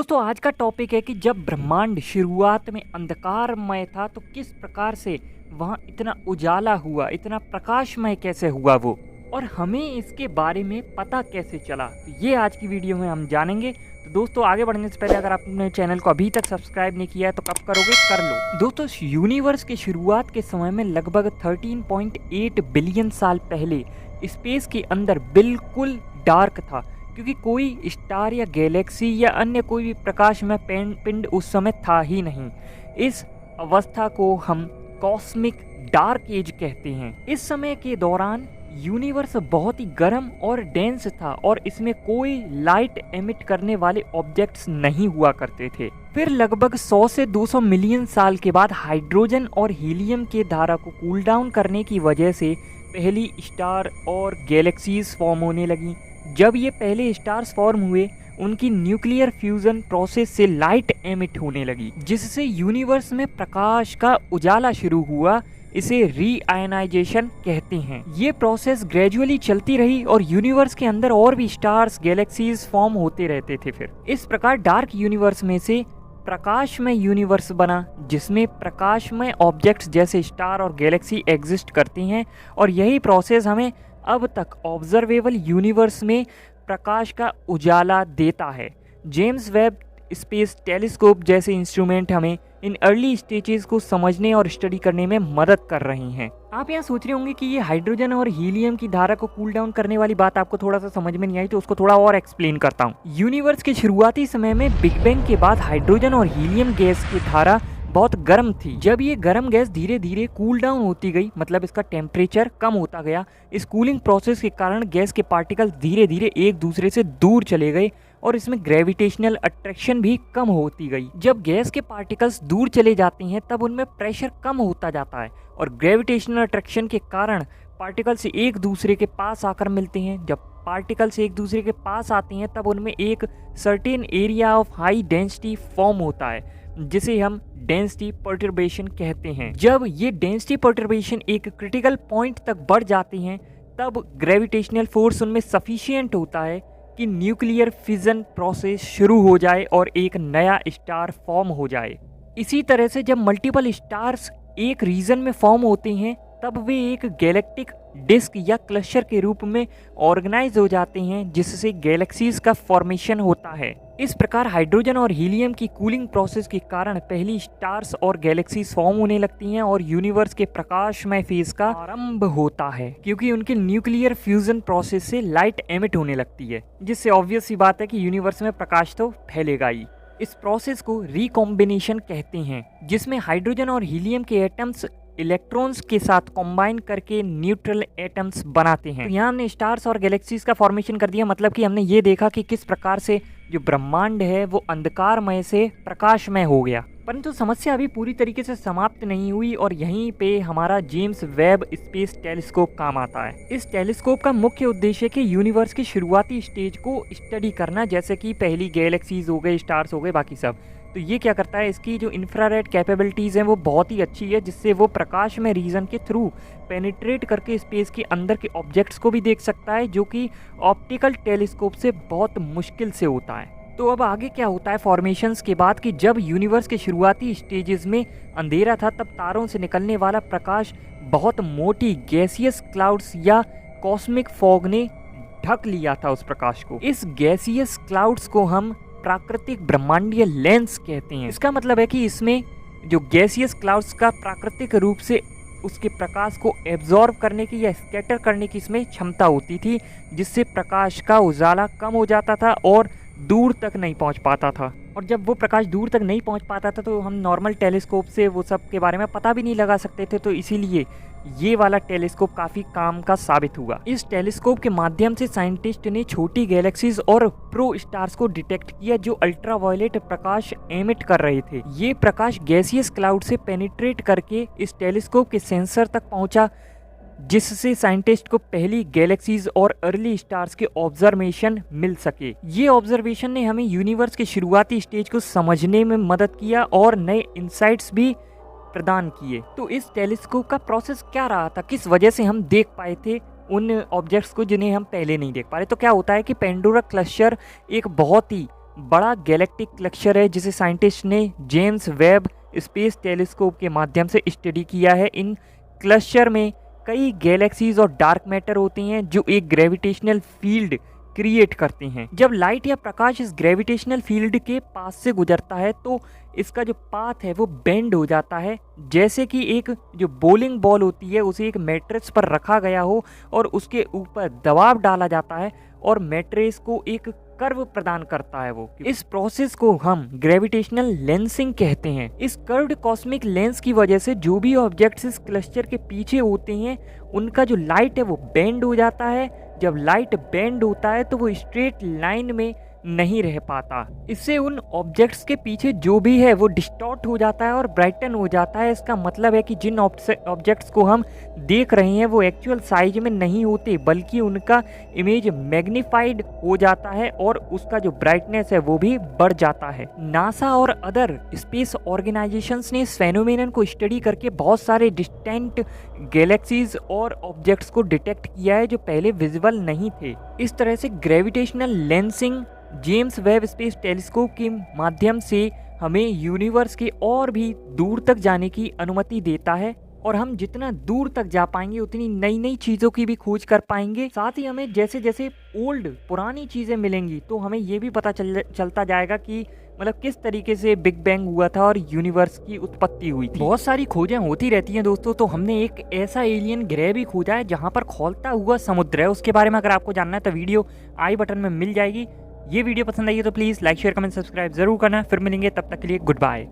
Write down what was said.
दोस्तों आज का टॉपिक है कि जब ब्रह्मांड शुरुआत में अंधकारमय था तो किस प्रकार से वहाँ इतना उजाला हुआ, इतना प्रकाशमय कैसे हुआ वो, और हमें इसके बारे में पता कैसे चला, तो ये आज की वीडियो में हम जानेंगे। तो दोस्तों आगे बढ़ने से पहले अगर आपने चैनल को अभी तक सब्सक्राइब नहीं किया है तो कब करोगे, कर लो। दोस्तों यूनिवर्स के शुरुआत के समय में लगभग 13.8 बिलियन साल पहले स्पेस के अंदर बिल्कुल डार्क था, क्योंकि कोई स्टार या गैलेक्सी या अन्य कोई भी प्रकाशमय पिंड उस समय था ही नहीं। इस अवस्था को हम कॉस्मिक डार्क एज कहते हैं। इस समय के दौरान यूनिवर्स बहुत ही गर्म और डेंस था और इसमें कोई लाइट एमिट करने वाले ऑब्जेक्ट्स नहीं हुआ करते थे। फिर लगभग 100 से 200 मिलियन साल के बाद हाइड्रोजन और हीलियम के धारा को कूल डाउन करने की वजह से पहली स्टार और गैलेक्सीज फॉर्म होने लगी। जब ये पहले स्टार्स फॉर्म हुए, उनकी न्यूक्लियर फ्यूजन प्रोसेस से लाइट एमिट होने लगी, जिससे यूनिवर्स में प्रकाश का उजाला शुरू हुआ। इसे रीआयनाइजेशन कहते हैं। ये प्रोसेस ग्रेजुअली चलती रही और यूनिवर्स के अंदर और भी स्टार्स गैलेक्सीज फॉर्म होते रहते थे। फिर इस प्रकार डार्क यूनिवर्स में से प्रकाशमय यूनिवर्स बना, जिसमें प्रकाशमय ऑब्जेक्ट्स जैसे स्टार और गैलेक्सी एग्जिस्ट करती हैं, और यही प्रोसेस हमें अब तक ऑब्जर्वेबल यूनिवर्स में प्रकाश का उजाला देता है। जेम्स वेब स्पेस टेलीस्कोप जैसे इंस्ट्रूमेंट हमें इन अर्ली स्टेजेस को समझने और स्टडी करने में मदद कर रही हैं। आप यहाँ सोच रहे होंगे कि ये हाइड्रोजन और हीलियम की धारा को कूल डाउन करने वाली बात आपको थोड़ा सा समझ में नहीं आई, तो उसको थोड़ा और एक्सप्लेन करता हूँ। यूनिवर्स के शुरुआती समय में बिग बैंग के बाद हाइड्रोजन और हीलियम गैस की धारा बहुत गर्म थी। जब ये गर्म गैस धीरे धीरे कूल डाउन होती गई, मतलब इसका टेम्परेचर कम होता गया, इस कूलिंग प्रोसेस के कारण गैस के पार्टिकल धीरे धीरे एक दूसरे से दूर चले गए और इसमें ग्रेविटेशनल अट्रैक्शन भी कम होती गई। जब गैस के पार्टिकल्स दूर चले जाते हैं तब उनमें प्रेशर कम होता जाता है और ग्रेविटेशनल अट्रैक्शन के कारण पार्टिकल्स एक दूसरे के पास आकर मिलते हैं। जब पार्टिकल्स एक दूसरे के पास आते हैं तब उनमें एक certain area of high density form होता है, जिसे हम डेंसिटी पर्टर्बेशन कहते हैं। जब ये डेंसिटी पर्टर्बेशन एक क्रिटिकल पॉइंट तक बढ़ जाते हैं तब ग्रेविटेशनल फोर्स उनमें सफिशिएंट होता है कि न्यूक्लियर फिजन प्रोसेस शुरू हो जाए और एक नया स्टार फॉर्म हो जाए। इसी तरह से जब मल्टीपल स्टार्स एक रीजन में फॉर्म होते हैं तब वे एक गैलेक्टिक डिस्क या क्लस्टर के रूप में ऑर्गेनाइज हो जाते हैं, जिससे गैलेक्सीज का फॉर्मेशन होता है। इस प्रकार हाइड्रोजन और हीलियम की कूलिंग प्रोसेस के कारण पहली स्टार्स और गैलेक्सीज फॉर्म होने लगती हैं और यूनिवर्स के प्रकाशमय फेज का आरंभ होता है, क्योंकि उनके न्यूक्लियर फ्यूजन प्रोसेस से लाइट एमिट होने लगती है, जिससे ऑब्वियस सी बात है कि यूनिवर्स में प्रकाश तो फैलेगा ही। इस प्रोसेस को रिकॉम्बिनेशन कहते हैं, जिसमें हाइड्रोजन और हीलियम के एटम्स इलेक्ट्रॉन्स के साथ कंबाइन करके न्यूट्रल एटम्स बनाते हैं। तो यहाँ हमने स्टार्स और गैलेक्सीज का फॉर्मेशन कर दिया, मतलब कि हमने ये देखा कि किस प्रकार से जो ब्रह्मांड है वो अंधकारमय से प्रकाशमय हो गया। परंतु समस्या अभी पूरी तरीके से समाप्त नहीं हुई और यहीं पे हमारा जेम्स वेब स्पेस टेलीस्कोप काम आता है। इस टेलीस्कोप का मुख्य उद्देश्य है कि यूनिवर्स की शुरुआती स्टेज को स्टडी करना, जैसे कि पहली गैलेक्सीज हो गए, स्टार्स हो गए, बाकी सब। तो ये क्या करता है, इसकी जो इंफ्रारेड कैपेबिलिटीज़ हैं वो बहुत ही अच्छी है, जिससे वो प्रकाश में रीजन के थ्रू पेनिट्रेट करके स्पेस के अंदर के ऑब्जेक्ट्स को भी देख सकता है, जो कि ऑप्टिकल टेलीस्कोप से बहुत मुश्किल से होता है। तो अब आगे क्या होता है फॉर्मेशंस के बाद, कि जब यूनिवर्स के शुरुआती स्टेजेस में अंधेरा था तब तारों से निकलने वाला प्रकाश बहुत मोटी गैसियस क्लाउड्स या कॉस्मिक फॉग ने ढक लिया था उस प्रकाश को। इस गैसियस क्लाउड्स को हम प्राकृतिक ब्रह्मांडीय लेंस कहते हैं। इसका मतलब है कि इसमें जो गैसियस क्लाउड्स का प्राकृतिक रूप से उसके प्रकाश को एब्जॉर्ब करने की या स्कैटर करने की इसमें क्षमता होती थी, जिससे प्रकाश का उजाला कम हो जाता था और दूर तक नहीं पहुंच पाता था। और जब वो प्रकाश दूर तक नहीं पहुंच पाता था तो हम नॉर्मल टेलीस्कोप से वो सब के बारे में पता भी नहीं लगा सकते थे, तो इसीलिए ये वाला टेलीस्कोप काफ़ी काम का साबित हुआ। इस टेलीस्कोप के माध्यम से साइंटिस्ट ने छोटी गैलेक्सीज और प्रो स्टार्स को डिटेक्ट किया जो अल्ट्रावायलेट प्रकाश एमिट कर रहे थे। ये प्रकाश गैसियस क्लाउड से पेनिट्रेट करके इस टेलीस्कोप के सेंसर तक पहुंचा, जिससे साइंटिस्ट को पहली गैलेक्सीज और अर्ली स्टार्स के ऑब्जर्वेशन मिल सके। ये ऑब्जर्वेशन ने हमें यूनिवर्स के शुरुआती स्टेज को समझने में मदद किया और नए इंसाइट्स भी प्रदान किए। तो इस टेलीस्कोप का प्रोसेस क्या रहा था, किस वजह से हम देख पाए थे उन ऑब्जेक्ट्स को जिन्हें हम पहले नहीं देख पा रहे? तो क्या होता है कि पेंडोरा क्लस्टर एक बहुत ही बड़ा गैलेक्टिक क्लस्टर है जिसे साइंटिस्ट ने जेम्स वेब स्पेस टेलीस्कोप के माध्यम से स्टडी किया है। इन क्लस्टर में कई गैलेक्सीज और डार्क मैटर होते हैं जो एक ग्रेविटेशनल फील्ड क्रिएट करते हैं। जब लाइट या प्रकाश इस ग्रेविटेशनल फील्ड के पास से गुजरता है तो इसका जो पाथ है वो बेंड हो जाता है, जैसे कि एक जो बोलिंग बॉल होती है उसे एक मैट्रिक्स पर रखा गया हो और उसके ऊपर दबाव डाला जाता है और मैट्रिक्स को एक कर्व प्रदान करता है वो। इस प्रोसेस को हम ग्रेविटेशनल लेंसिंग कहते हैं। इस कर्व्ड कॉस्मिक लेंस की वजह से जो भी ऑब्जेक्ट्स इस क्लस्टर के पीछे होते हैं उनका जो लाइट है वो बेंड हो जाता है। जब लाइट बेंड होता है तो वो स्ट्रेट लाइन में नहीं रह पाता। इससे उन ऑब्जेक्ट्स के पीछे जो भी है वो डिस्टॉर्ट हो जाता है और ब्राइटन हो जाता है। इसका मतलब है कि जिन ऑब्जेक्ट्स को हम देख रहे हैं वो एक्चुअल साइज में नहीं होते बल्कि उनका इमेज मैग्नीफाइड हो जाता है और उसका जो ब्राइटनेस है वो भी बढ़ जाता है। नासा और अदर स्पेस ऑर्गेनाइजेशंस ने इस फेनोमेनन को स्टडी करके बहुत सारे डिस्टेंट गैलेक्सीज और ऑब्जेक्ट्स को डिटेक्ट किया है जो पहले विजिबल नहीं थे। इस तरह से gravitational lensing James Webb space telescope के माध्यम से हमें यूनिवर्स के और भी दूर तक जाने की अनुमति देता है और हम जितना दूर तक जा पाएंगे उतनी नई नई चीज़ों की भी खोज कर पाएंगे। साथ ही हमें जैसे जैसे पुरानी चीज़ें मिलेंगी तो हमें ये भी पता चलता जाएगा कि मतलब किस तरीके से बिग बैंग हुआ था और यूनिवर्स की उत्पत्ति हुई थी। बहुत सारी खोजें होती रहती हैं दोस्तों। तो हमने एक ऐसा एलियन ग्रह भी खोजा है जहाँ पर खौलता हुआ समुद्र है। उसके बारे में अगर आपको जानना है तो वीडियो आई बटन में मिल जाएगी। ये वीडियो पसंद आई है तो please like share comment subscribe जरूर करना। फिर मिलेंगे, तब तक के लिए गुड बाय।